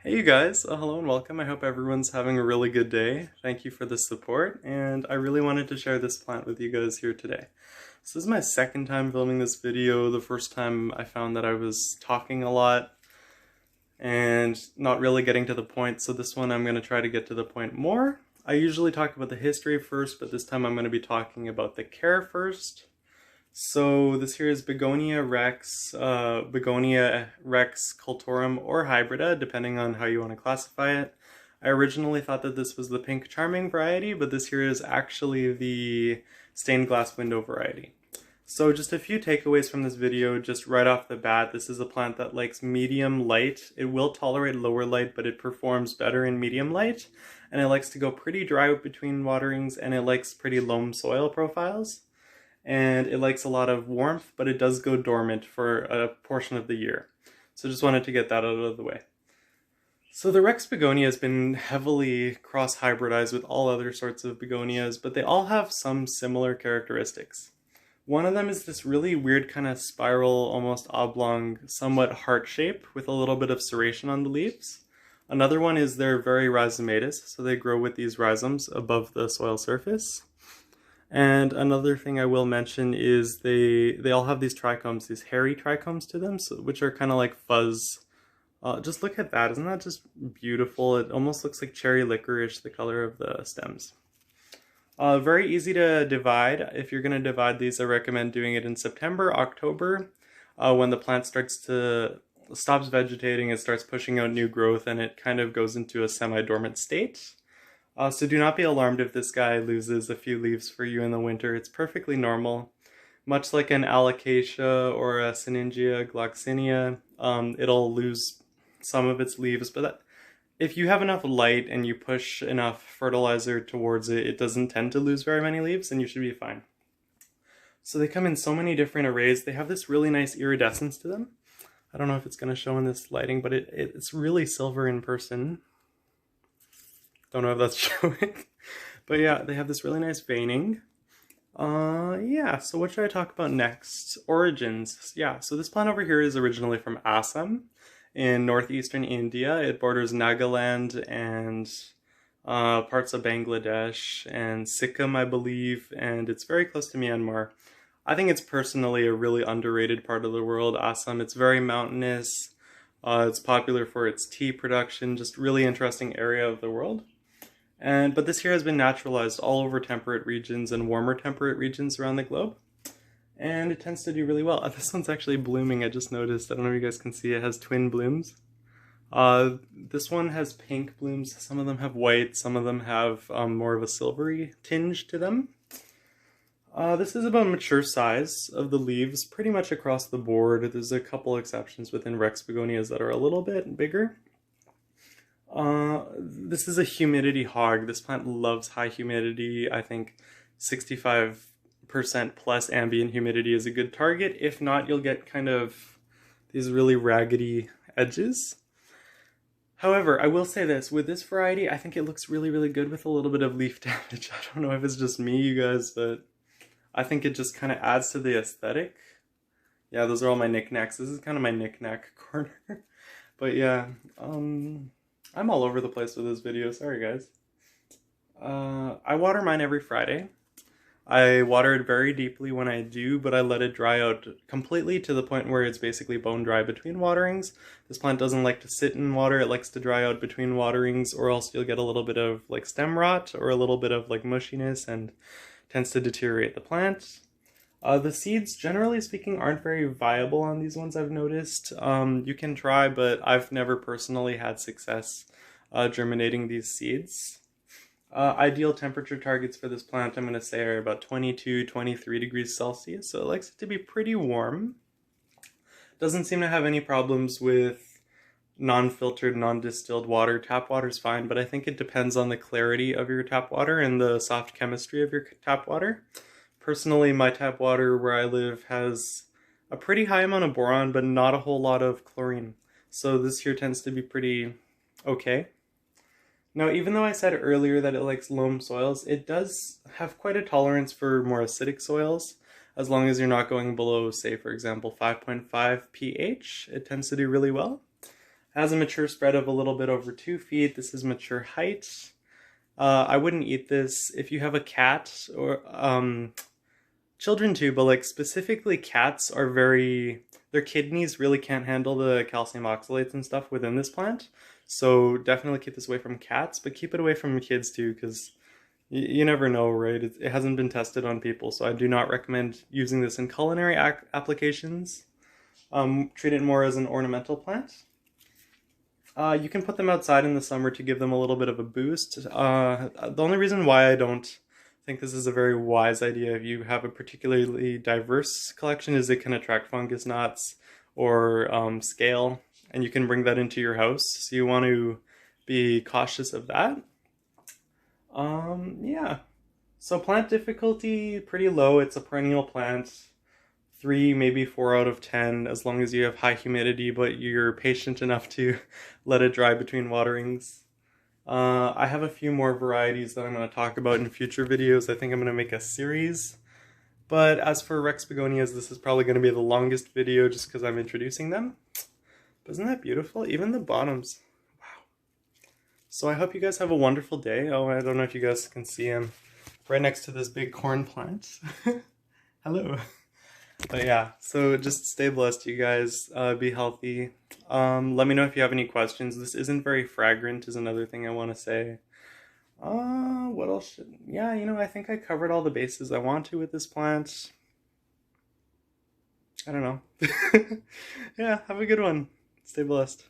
Hey you guys, hello and welcome. I hope everyone's having a really good day. Thank you for the support, and I really wanted to share this plant with you guys here today. So this is my second time filming this video. The first time I found that I was talking a lot and not really getting to the point, so this one I'm going to try to get to the point more. I usually talk about the history first, but this time I'm going to be talking about the care first. So this here is Begonia Rex, Begonia Rex cultorum or Hybrida, depending on how you want to classify it. I originally thought that this was the pink charming variety, but this here is actually the stained glass window variety. So just a few takeaways from this video, just right off the bat. This is a plant that likes medium light. It will tolerate lower light, but it performs better in medium light. And it likes to go pretty dry between waterings, and it likes pretty loam soil profiles. And it likes a lot of warmth, but it does go dormant for a portion of the year. So just wanted to get that out of the way. So the Rex Begonia has been heavily cross-hybridized with all other sorts of begonias, but they all have some similar characteristics. One of them is this really weird kind of spiral, almost oblong, somewhat heart shape with a little bit of serration on the leaves. Another one is they're very rhizomatous, so they grow with these rhizomes above the soil surface. And another thing I will mention is they all have these trichomes, these hairy trichomes to them, which are kind of like fuzz. Just look at that, isn't that just beautiful? It almost looks like cherry licorice, the color of the stems. Very easy to divide. If you're going to divide these, I recommend doing it in September, October, when the plant stops vegetating, it starts pushing out new growth, and it kind of goes into a semi-dormant state. So do not be alarmed if this guy loses a few leaves for you in the winter. It's perfectly normal. Much like an alocasia or a Syningia gloxinia, it'll lose some of its leaves, but if you have enough light and you push enough fertilizer towards it, it doesn't tend to lose very many leaves, and you should be fine. So they come in so many different arrays. They have this really nice iridescence to them. I don't know if it's going to show in this lighting, but it's really silver in person. Don't know if that's showing, but yeah, they have this really nice veining. Yeah, so what should I talk about next? Origins. Yeah, so this plant over here is originally from Assam in northeastern India. It borders Nagaland and parts of Bangladesh and Sikkim, I believe, and it's very close to Myanmar. I think it's personally a really underrated part of the world, Assam. It's very mountainous. It's popular for its tea production, just really interesting area of the world. But this here has been naturalized all over temperate regions and warmer temperate regions around the globe. And it tends to do really well. This one's actually blooming, I just noticed. I don't know if you guys can see, it has twin blooms. This one has pink blooms, some of them have white, some of them have more of a silvery tinge to them. This is about mature size of the leaves, pretty much across the board. There's a couple exceptions within Rex Begonias that are a little bit bigger. This is a humidity hog. This plant loves high humidity. I think 65% plus ambient humidity is a good target. If not, you'll get kind of these really raggedy edges. However, I will say this, with this variety, I think it looks really, really good with a little bit of leaf damage. I don't know if it's just me, you guys, but I think it just kind of adds to the aesthetic. Yeah, those are all my knickknacks. This is kind of my knickknack corner. But yeah, I'm all over the place with this video, sorry guys. I water mine every Friday. I water it very deeply when I do, but I let it dry out completely to the point where it's basically bone dry between waterings. This plant doesn't like to sit in water, it likes to dry out between waterings, or else you'll get a little bit of like stem rot or a little bit of like mushiness and tends to deteriorate the plant. The seeds, generally speaking, aren't very viable on these ones, I've noticed. You can try, but I've never personally had success germinating these seeds. Ideal temperature targets for this plant, I'm going to say, are about 22, 23 degrees Celsius, so it likes it to be pretty warm. Doesn't seem to have any problems with non-filtered, non-distilled water. Tap water's fine, but I think it depends on the clarity of your tap water and the soft chemistry of your tap water. Personally, my tap water where I live has a pretty high amount of boron, but not a whole lot of chlorine. So this here tends to be pretty okay. Now, even though I said earlier that it likes loam soils, it does have quite a tolerance for more acidic soils. As long as you're not going below, say, for example, 5.5 pH, it tends to do really well. has a mature spread of a little bit over 2 feet. This is mature height. I wouldn't eat this if you have a cat or children too, but like specifically cats are their kidneys really can't handle the calcium oxalates and stuff within this plant. So definitely keep this away from cats, but keep it away from kids too, because you never know, right? It hasn't been tested on people, so I do not recommend using this in culinary applications. Treat it more as an ornamental plant. You can put them outside in the summer to give them a little bit of a boost. The only reason why I don't think this is a very wise idea if you have a particularly diverse collection is it can attract fungus knots or scale, and you can bring that into your house. So you want to be cautious of that. Yeah. So plant difficulty, pretty low. It's a perennial plant. 3, maybe 4 out of 10, as long as you have high humidity, but you're patient enough to let it dry between waterings. I have a few more varieties that I'm going to talk about in future videos. I think I'm going to make a series. But as for Rex Begonias, this is probably going to be the longest video just because I'm introducing them. But isn't that beautiful? Even the bottoms. Wow. So I hope you guys have a wonderful day. Oh, I don't know if you guys can see him right next to this big corn plant. Hello. But yeah, so just stay blessed, you guys. Be healthy. Let me know if you have any questions. This isn't very fragrant is another thing I want to say. What else yeah, I think I covered all the bases I want to with this plant. I don't know. Yeah, have a good one. Stay blessed.